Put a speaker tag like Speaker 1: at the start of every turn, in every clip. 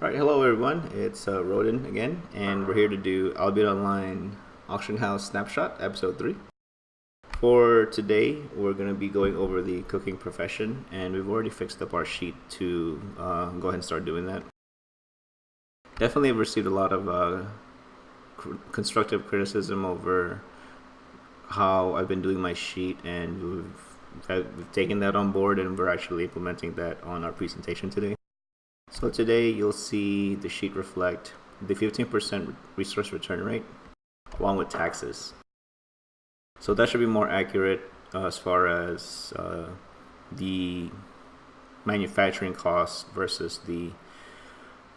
Speaker 1: Alright, hello everyone, it's Rodin again, and we're here to do Albion Online Auction House Snapshot, Episode 3. For today, we're going to be going over the cooking profession, and we've already fixed up our sheet to go ahead and start doing that. Definitely have received a lot of constructive criticism over how I've been doing my sheet, and we've taken that on board, and we're actually implementing that on our presentation today. So today you'll see the sheet reflect the 15% resource return rate along with taxes. So that should be more accurate as far as the manufacturing cost versus the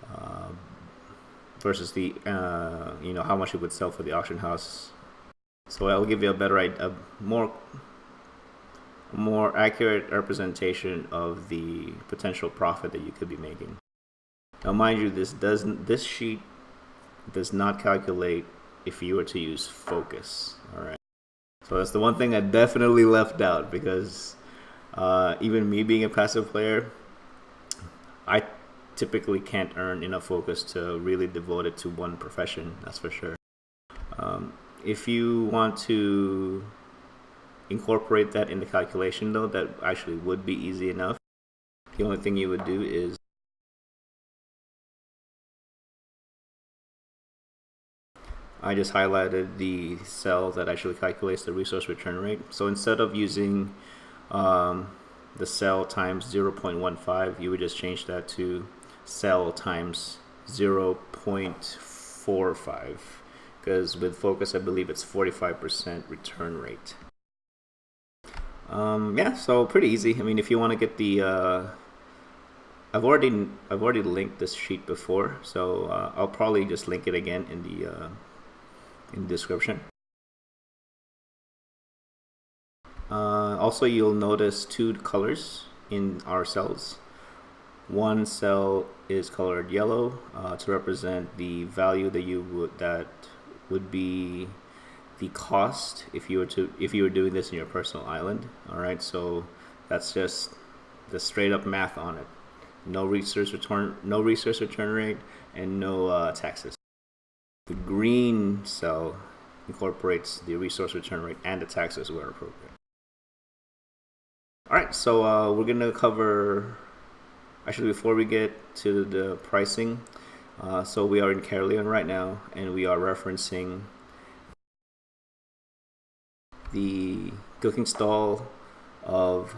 Speaker 1: how much it would sell for the auction house. So I'll give you a better idea, more accurate representation of the potential profit that you could be making. Now, mind you, this sheet does not calculate if you were to use focus. All right. So that's the one thing I definitely left out, because even me being a passive player, I typically can't earn enough focus to really devote it to one profession. That's for sure. If you want to incorporate that in the calculation, though, that actually would be easy enough. The only thing you would do is I just highlighted the cell that actually calculates the resource return rate. So instead of using the cell times 0.15, you would just change that to cell times 0.45, because with focus I believe it's 45% return rate. Yeah, so pretty easy. I mean, if you want to get the I've already linked this sheet before, so I'll probably just link it again in the description. Also, you'll notice two colors in our cells. One cell is colored yellow to represent the value that would be the cost if you were doing this in your personal island. All right, so that's just the straight up math on it. No resource return rate, and no taxes. The green cell incorporates the resource return rate and the taxes where appropriate. All right, so we're gonna cover. Actually, before we get to the pricing, so we are in Caerleon right now, and we are referencing the cooking stall of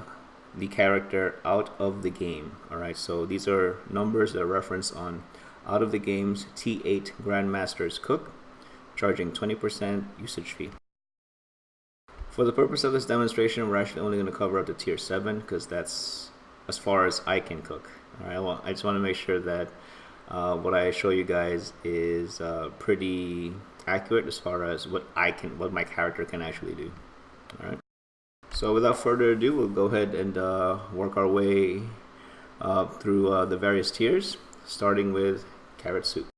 Speaker 1: the character out of the game. All right, so these are numbers that reference on out of the game's T8 Grandmaster's Cook, charging 20% usage fee. For the purpose of this demonstration, we're actually only going to cover up to tier 7, because that's as far as I can cook. All right, I just want to make sure that what I show you guys is pretty accurate as far as what my character can actually do. All right. So without further ado, we'll go ahead and work our way through the various tiers, starting with carrot soup.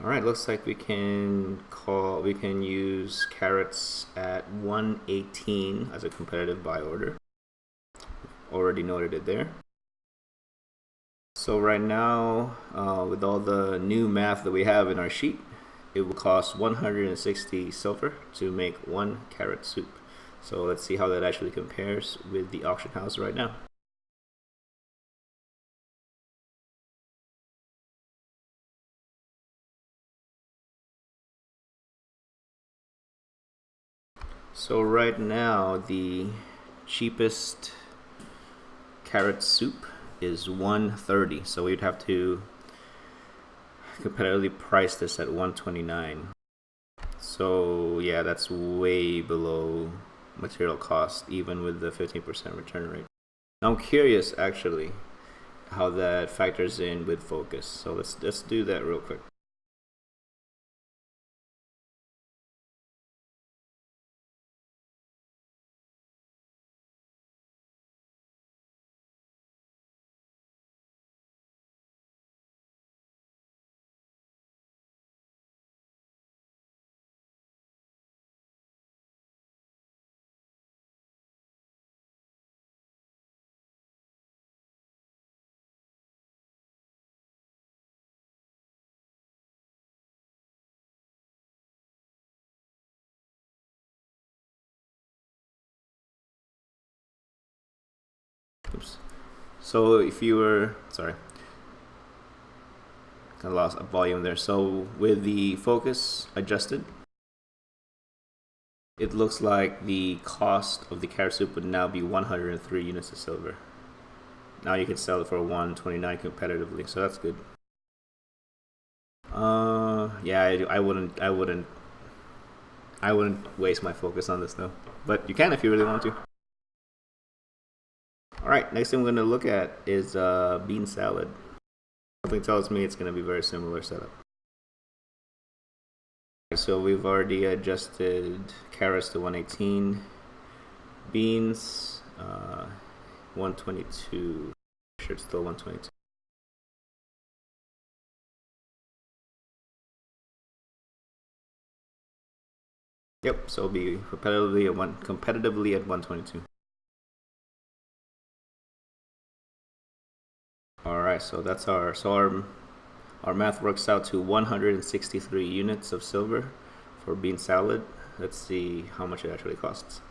Speaker 1: Alright, looks like we can use carrots at 118 as a competitive buy order. Already noted it there. So right now, with all the new math that we have in our sheet, it will cost 160 silver to make one carrot soup. So let's see how that actually compares with the auction house right now. So right now, the cheapest carrot soup is 130. So we'd have to competitively price this at 129. So yeah, that's way below material cost, even with the 15% return rate. Now I'm curious actually how that factors in with focus. So let's do that real quick. Oops. So if you were, sorry, I lost a volume there. So with the focus adjusted, it looks like the cost of the carrot soup would now be 103 units of silver. Now you can sell it for 129 competitively, so that's good. Yeah, I wouldn't waste my focus on this though. But you can if you really want to. Alright, next thing we're gonna look at is bean salad. Something tells me it's gonna be very similar setup. So we've already adjusted carrots to 118, beans 122. Sure, it's still 122. Yep, so it'll be competitively at 122. All right, so that's our math works out to 163 units of silver for bean salad. Let's see how much it actually costs.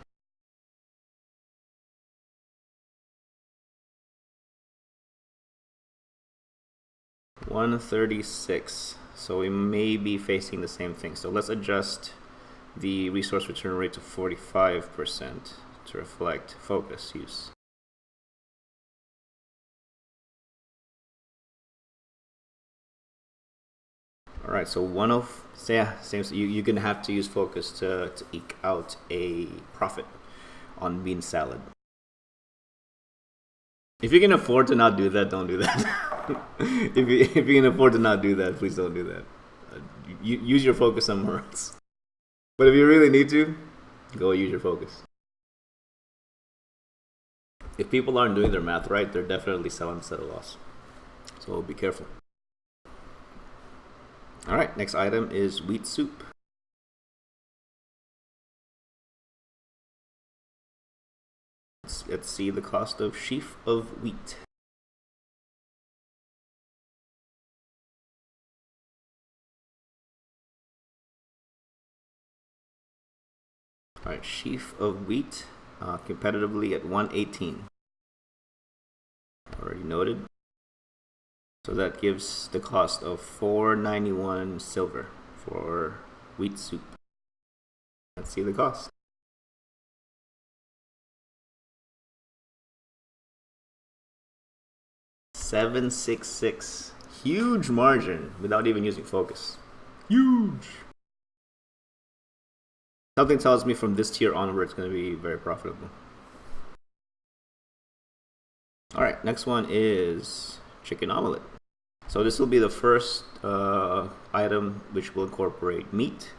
Speaker 1: $136. So we may be facing the same thing. So let's adjust the resource return rate to 45% to reflect focus use. All right, so same. So you're gonna have to use focus to eke out a profit on bean salad. If you can afford to not do that, don't do that. if you can afford to not do that, please don't do that. Use your focus somewhere else. But if you really need to, go use your focus. If people aren't doing their math right, they're definitely selling at a loss. So be careful. All right, next item is wheat soup. Let's see the cost of sheaf of wheat. All right, sheaf of wheat competitively at 118. Already noted. So that gives the cost of 491 silver for wheat soup. Let's see the cost. $766. Huge margin without even using focus. Huge. Something tells me from this tier onward it's going to be very profitable. All right, next one is chicken omelet. So this will be the first item which will incorporate meat.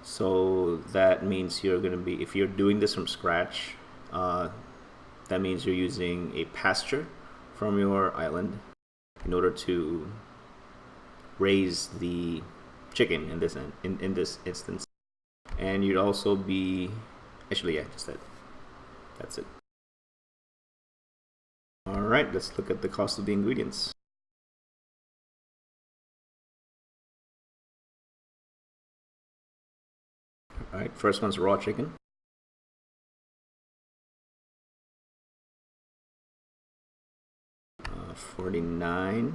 Speaker 1: So that means you're going to be, if you're doing this from scratch, that means you're using a pasture from your island in order to raise the chicken in this instance. And you'd also be, actually, yeah, just that. That's it. All right, let's look at the cost of the ingredients. All right, first one's raw chicken. $49.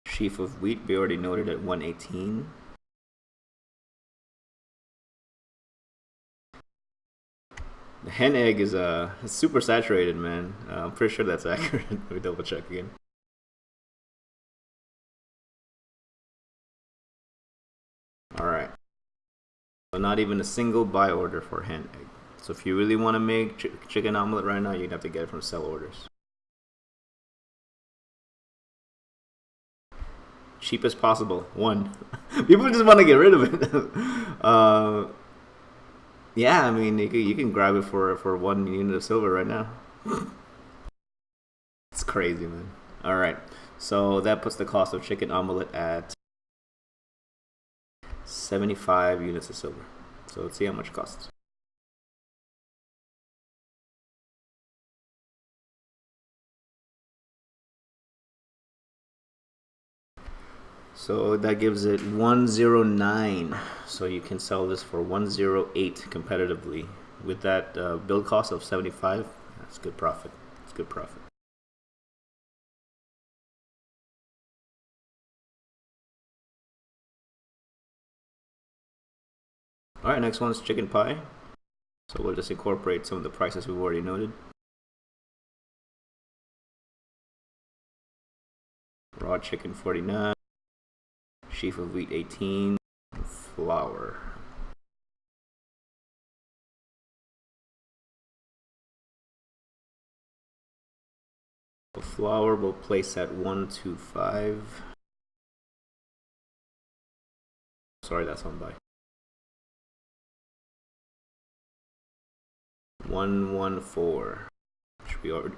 Speaker 1: Sheaf of wheat, we already noted at 118. The hen egg is super saturated, man. I'm pretty sure that's accurate. Let me double check again. All right. So not even a single buy order for hen egg. So if you really want to make chicken omelet right now, you'd have to get it from sell orders. Cheap as possible. One. People just want to get rid of it. Yeah, I mean, you can grab it for 1 unit of silver right now. It's crazy, man. All right, so that puts the cost of chicken omelet at 75 units of silver. So let's see how much it costs. So that gives it 109. So you can sell this for 108 competitively. With that build cost of 75, that's good profit. It's good profit. Alright, next one's chicken pie. So we'll just incorporate some of the prices we've already noted. Raw chicken 49, sheaf of wheat 18, flour. The flour will place at 125. Sorry, that's on buy. 114,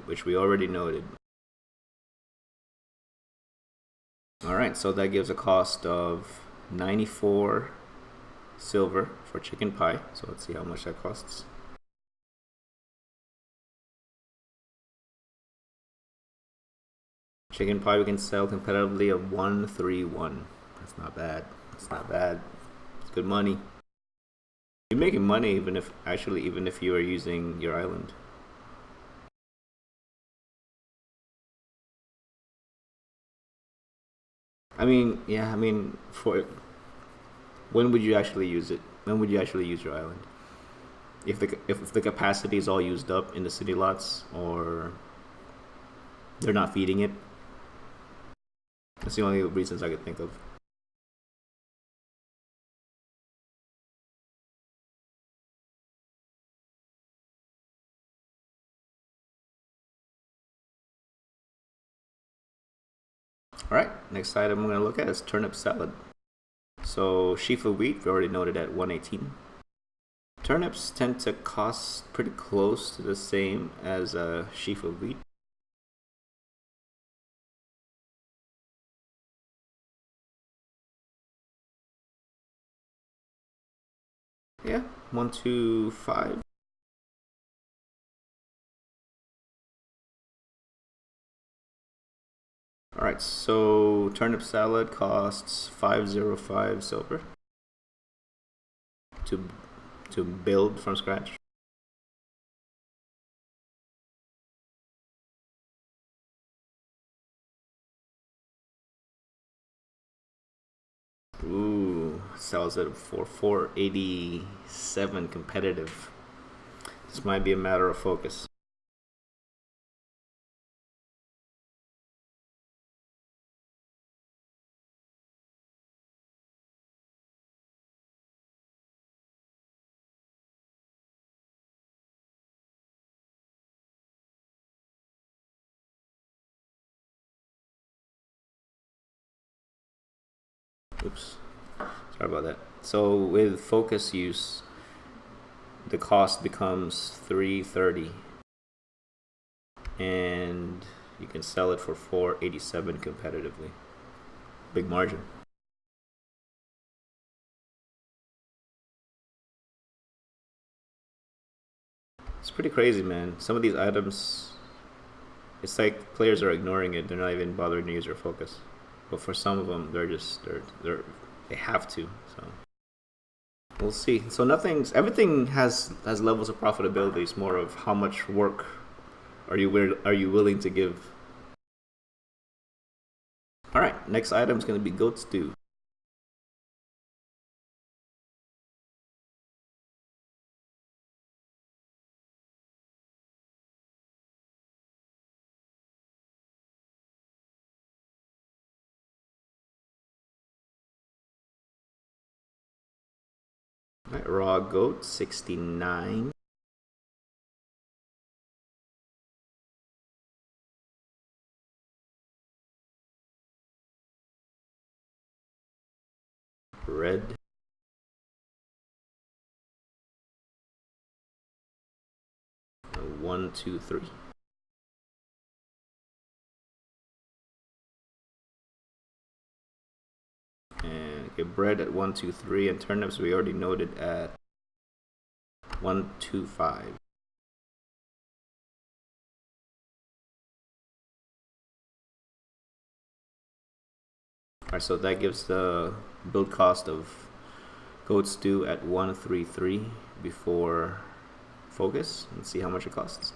Speaker 1: which we already noted. Alright, so that gives a cost of 94 silver for chicken pie. So let's see how much that costs. Chicken pie we can sell competitively at 131. That's not bad. That's not bad. It's good money. You're making money even if you are using your island. I mean, yeah, I mean, for when would you actually use it? When would you actually use your island? If the capacity is all used up in the city lots, or they're not feeding it. That's the only reasons I could think of. Alright, next item I'm going to look at is turnip salad. So sheaf of wheat, we already noted at 118. Turnips tend to cost pretty close to the same as a sheaf of wheat. Yeah, 125. Alright, so turnip salad costs 505 silver to build from scratch. Ooh, sells it for 487 competitive. This might be a matter of focus. Oops, sorry about that. So with focus use, the cost becomes 330, and you can sell it for 487 competitively. Big margin. It's pretty crazy, man. Some of these items, it's like players are ignoring it. They're not even bothering to use their focus. But for some of them, they have to. So we'll see. So everything has levels of profitability. It's more of how much work are you willing to give. All right, next item is going to be goat stew. Right, raw goat 69. Red 1, 2, 3. And get bread at 1, 2, 3, and turnips we already noted at 1, 2, 5. Alright, so that gives the build cost of goat stew at 133 before focus. Let's see how much it costs.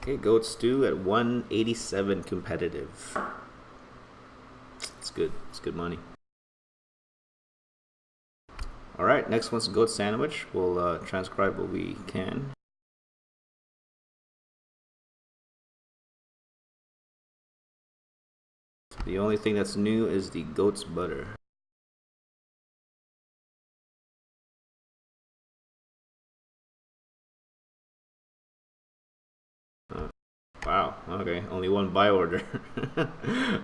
Speaker 1: Okay, goat stew at 187 competitive. It's good. It's good money. All right, next one's goat sandwich. We'll transcribe what we can. The only thing that's new is the goat's butter. Wow, okay, only one buy order.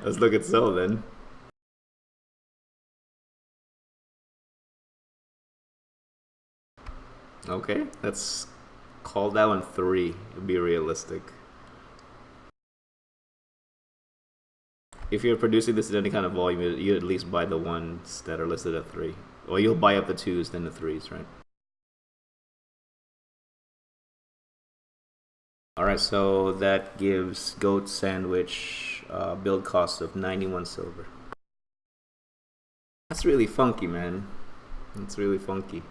Speaker 1: Let's look at sell then. Okay, let's call that one 3 to be realistic. If you're producing this in any kind of volume, you at least buy the ones that are listed at 3. Or you'll buy up the 2s, then the 3s, right? Alright, so that gives goat sandwich build cost of 91 silver. That's really funky, man. That's really funky.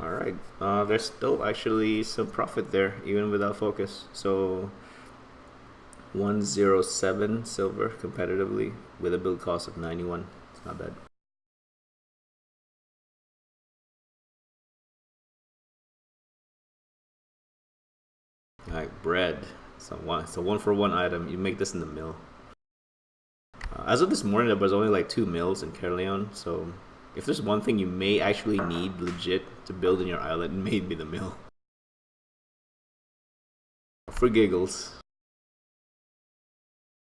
Speaker 1: Alright, there's still actually some profit there, even without focus. So 107 silver competitively with a build cost of 91. It's not bad. Alright, bread. It's a 1-for-1 item. You make this in the mill. As of this morning, there was only like 2 mills in Caerleon, so if there's one thing you may actually need legit to build in your island, it may be the mill. For giggles.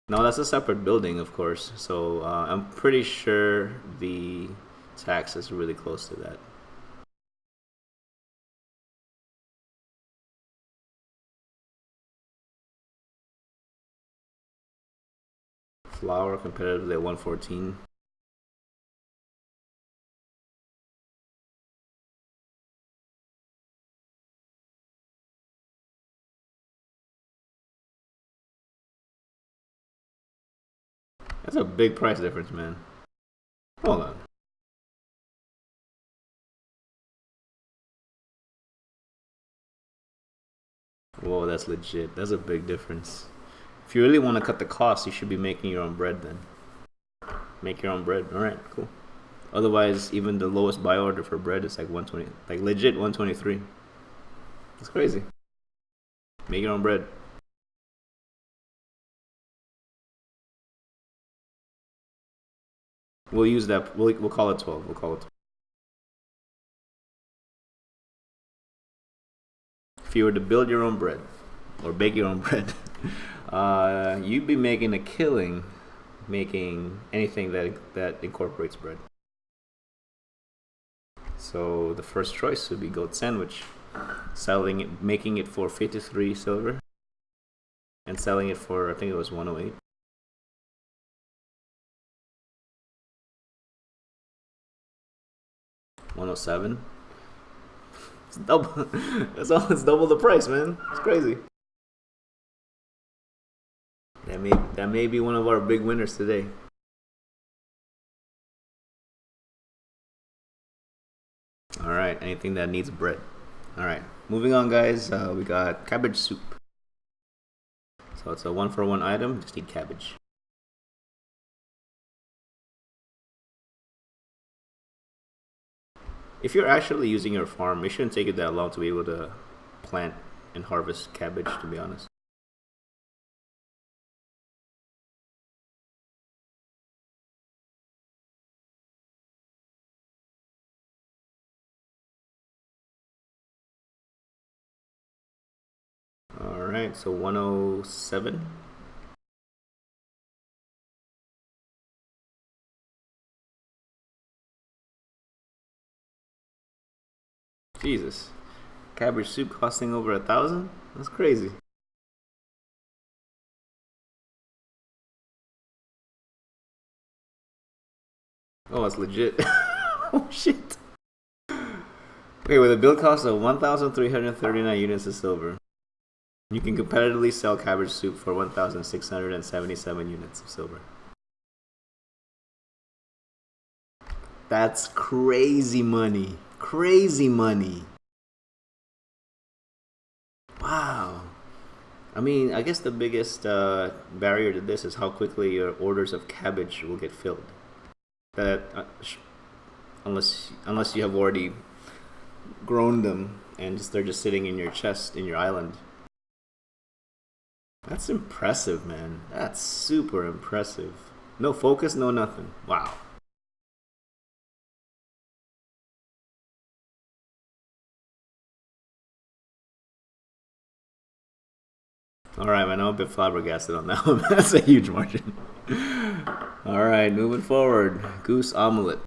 Speaker 1: Now that's a separate building, of course, so I'm pretty sure the tax is really close to that. Flour competitively at 114. That's a big price difference, man. Hold on. Whoa, that's legit. That's a big difference. If you really want to cut the cost, you should be making your own bread then. Make your own bread. Alright, cool. Otherwise, even the lowest buy order for bread is like 120. Like legit 123. It's crazy. Make your own bread. We'll use that. We'll call it 12. We'll call it 12. If you were to build your own bread or bake your own bread, you'd be making a killing making anything that incorporates bread. So the first choice would be goat sandwich, making it for 53 silver, and selling it for, I think it was 108. $107. It's double. It's double the price, man. It's crazy. That may be one of our big winners today. All right, anything that needs bread. All right, moving on, guys. We got cabbage soup. So it's a 1-for-1 item. Just need cabbage. If you're actually using your farm, it shouldn't take you that long to be able to plant and harvest cabbage, to be honest. Alright, so 107. Jesus. Cabbage soup costing over 1,000? That's crazy. Oh, it's legit. Oh shit. Okay, with a build cost of 1,339 units of silver, you can competitively sell cabbage soup for 1,677 units of silver. That's crazy money. Crazy money. Wow. I mean, I guess the biggest barrier to this is how quickly your orders of cabbage will get filled. That unless you have already grown them and they're just sitting in your chest in your island. That's impressive, man. That's super impressive. No focus, no nothing. Wow. All right, man. I'm a bit flabbergasted on that one. That's a huge margin. All right, moving forward. Goose omelet.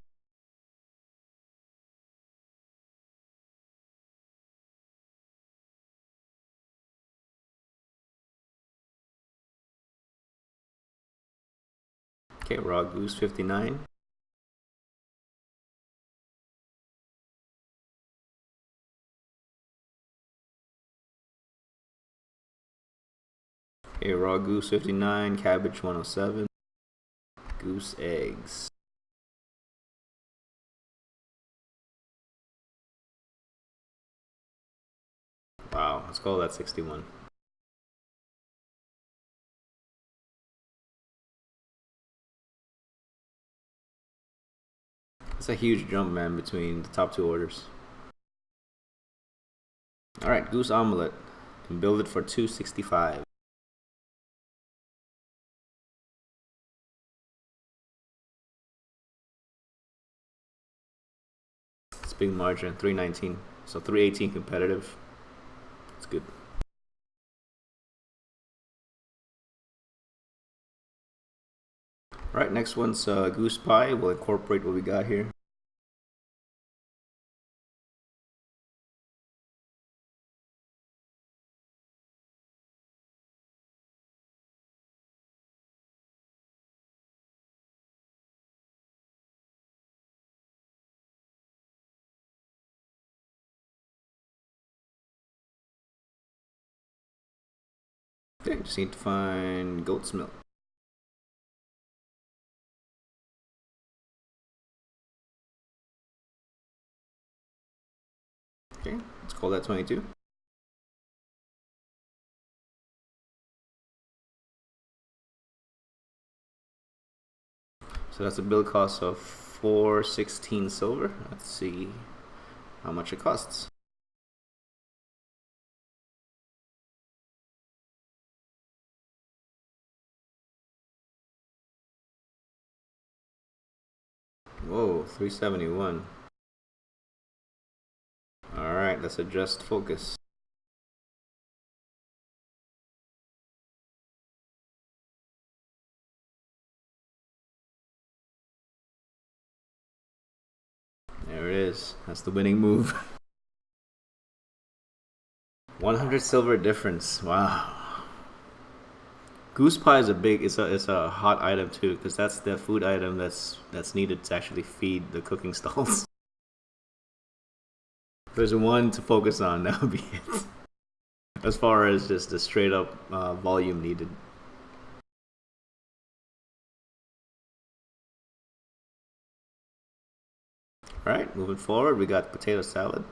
Speaker 1: Okay, raw goose 59. Okay, raw goose 59, cabbage 107, goose eggs. Wow, let's call that 61. That's a huge jump, man, between the top two orders. Alright, goose omelette. Can build it for 265. It's big margin, 319. So 318 competitive. It's good. Alright, next one's goose pie. We'll incorporate what we got here. Okay, just need to find goat's milk. Okay, let's call that 22. So that's a build cost of 416 silver. Let's see how much it costs. Whoa, 371. Alright, let's adjust focus. There it is. That's the winning move. 100 silver difference. Wow. Goose pie is it's a hot item too, because that's the food item that's needed to actually feed the cooking stalls. If there's one to focus on, that would be it. As far as just the straight up volume needed. Alright, moving forward, we got potato salad.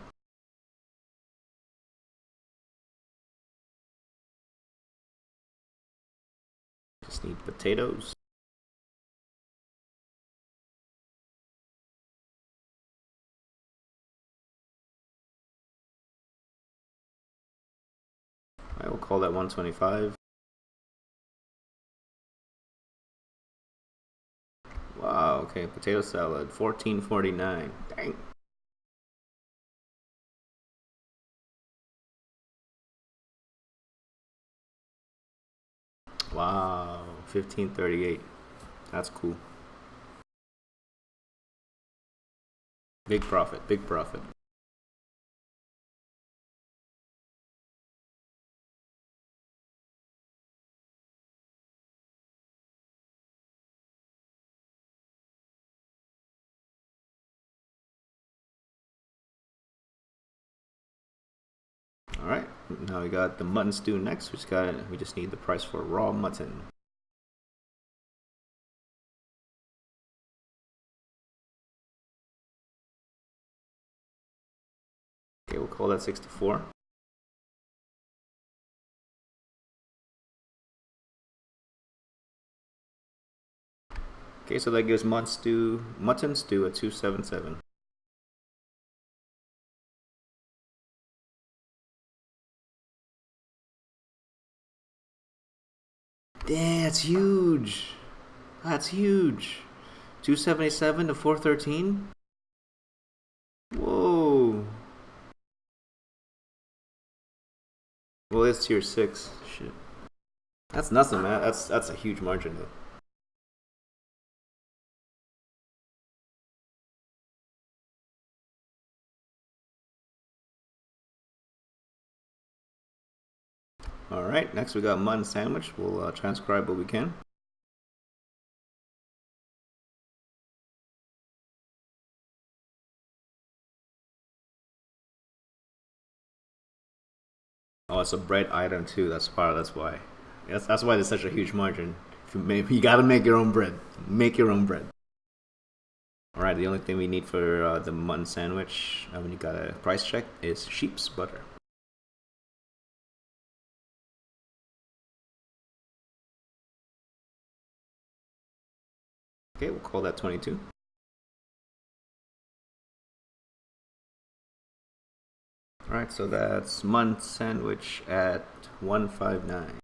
Speaker 1: Just need potatoes. I will call that 125. Wow, okay, potato salad, 14.49. Dang. Wow, 15.38. That's cool. Big profit, big profit. All right, now we got the mutton stew next. We just need the price for raw mutton. call that 64. Okay, so that gives mutton stew a 277. Damn, that's huge. That's huge. 277 to 413. Whoa. Well, it's tier 6. Shit. That's nothing, man. That's a huge margin, though. All right, next we got mutton sandwich. We'll transcribe what we can. Oh, it's a bread item too. That's why. That's why there's such a huge margin. You gotta make your own bread. Make your own bread. All right. The only thing we need for the mutton sandwich, when you got a price check, is sheep's butter. Okay, we'll call that 22. All right, so that's mutton sandwich at 159.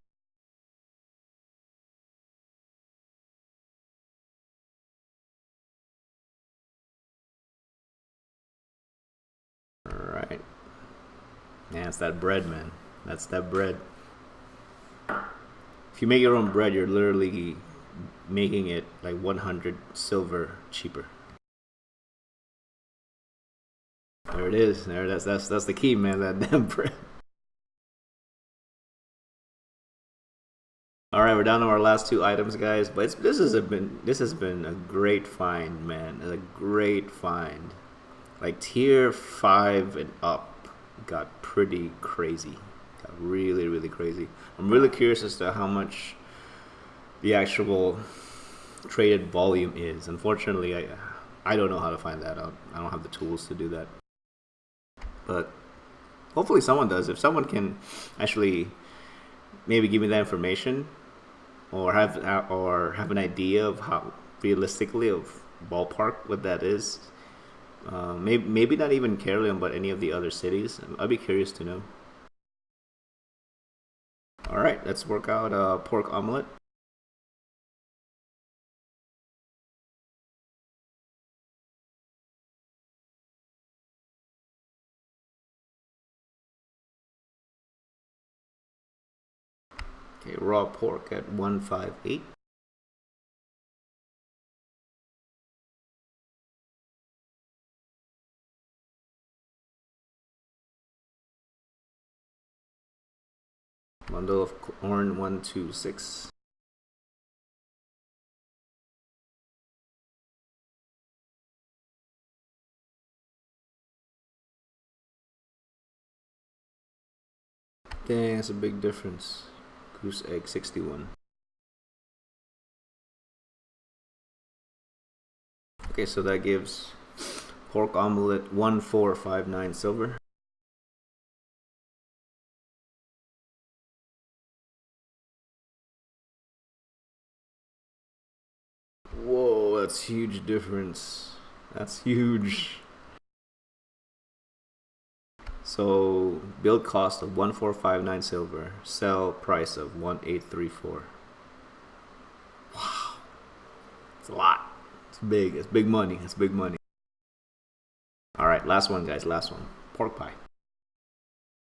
Speaker 1: All right. Yeah, it's that bread, man. That's that bread. If you make your own bread, you're literally making it like 100 silver cheaper. There it is. That's the key, man. That damn bread. All right, we're down to our last two items, guys. But this has been a great find, man. A great find. Like tier 5 and up got pretty crazy. Got really, really crazy. I'm really curious as to how much the actual traded volume is. Unfortunately, I don't know how to find that out. I don't have the tools to do that. But hopefully someone does. If someone can actually maybe give me that information, or have an idea of how realistically of ballpark what that is. Maybe not even Caroline, but any of the other cities. I'd be curious to know. All right, let's work out pork omelet. Okay, raw pork at 158. Bundle of corn 126. Dang, that's a big difference. Goose egg 61. Okay, so that gives pork omelet 1459 silver. Whoa, that's huge difference. That's huge. So build cost of 1459 silver, sell price of 1834. Wow, it's a lot. It's big. It's big money. It's big money. All right, last one, guys. Last one. Pork pie.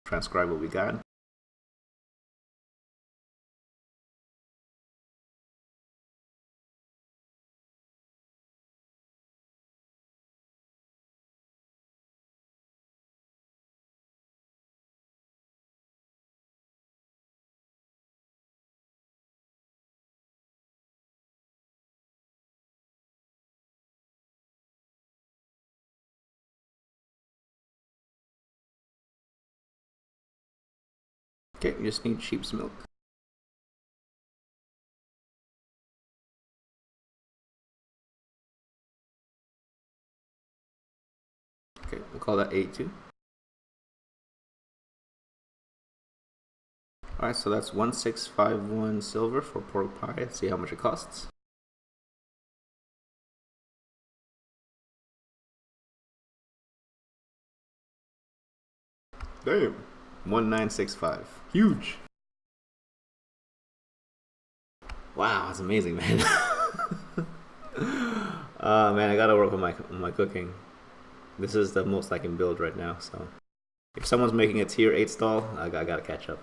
Speaker 1: Transcribe what we got. Okay, you just need sheep's milk. Okay, we'll call that 82. Alright, so that's 1651 silver for pork pie. Let's see how much it costs. Damn. 1965. Huge. Wow, that's amazing, man. Man, I gotta work on my cooking. This is the most I can build right now, so if someone's making a tier 8 stall, I gotta catch up.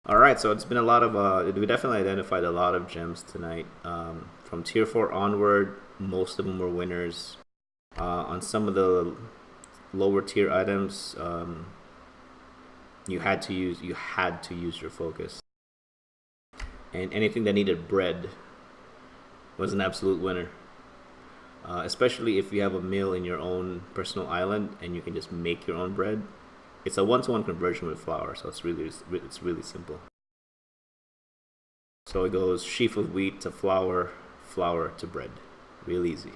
Speaker 1: Alright, so it's been a lot of, we definitely identified a lot of gems tonight. From tier 4 onward, most of them were winners. On some of the lower tier items, you had to use your focus. And anything that needed bread was an absolute winner. Especially if you have a mill in your own personal island and you can just make your own bread. It's a one-to-one conversion with flour, so it's really simple. So it goes sheaf of wheat to flour, flour to bread. Real easy.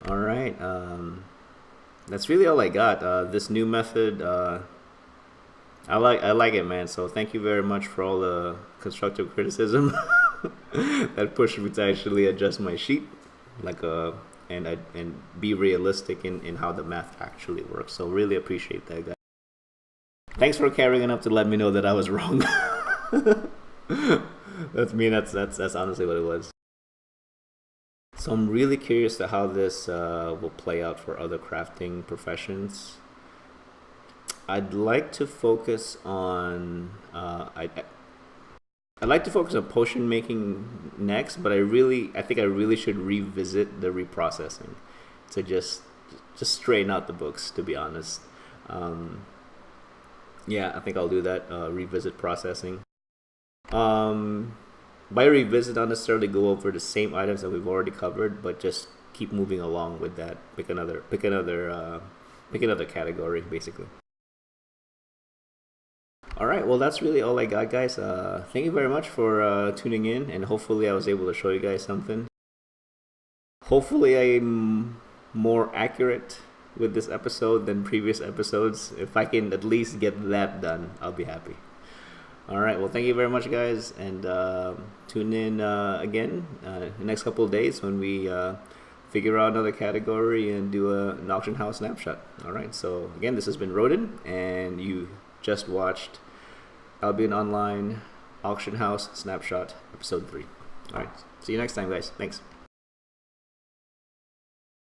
Speaker 1: All right, that's really all I got. This new method, I like it, man. So thank you very much for all the constructive criticism that pushed me to actually adjust my sheet, and be realistic in how the math actually works. So really appreciate that, guys. Thanks for caring enough to let me know that I was wrong. That's me. That's honestly what it was. So I'm really curious to how this will play out for other crafting professions. I'd like to focus on I'd like to focus on potion making next, but I think I really should revisit the reprocessing to just straighten out the books, to be honest. Yeah, I think I'll do that. Revisit processing. By revisit, not necessarily go over the same items that we've already covered, but just keep moving along with that. Pick another category, basically. All right, well, that's really all I got, guys. Thank you very much for tuning in, and hopefully I was able to show you guys something. Hopefully I'm more accurate with this episode than previous episodes. If I can at least get that done, I'll be happy. All right, well, thank you very much, guys, and tune in again the next couple of days when we figure out another category and do an auction house snapshot. All right, so again, this has been Rodin, and you just watched Albion Online Auction House Snapshot Episode 3. All right, see you next time, guys. Thanks.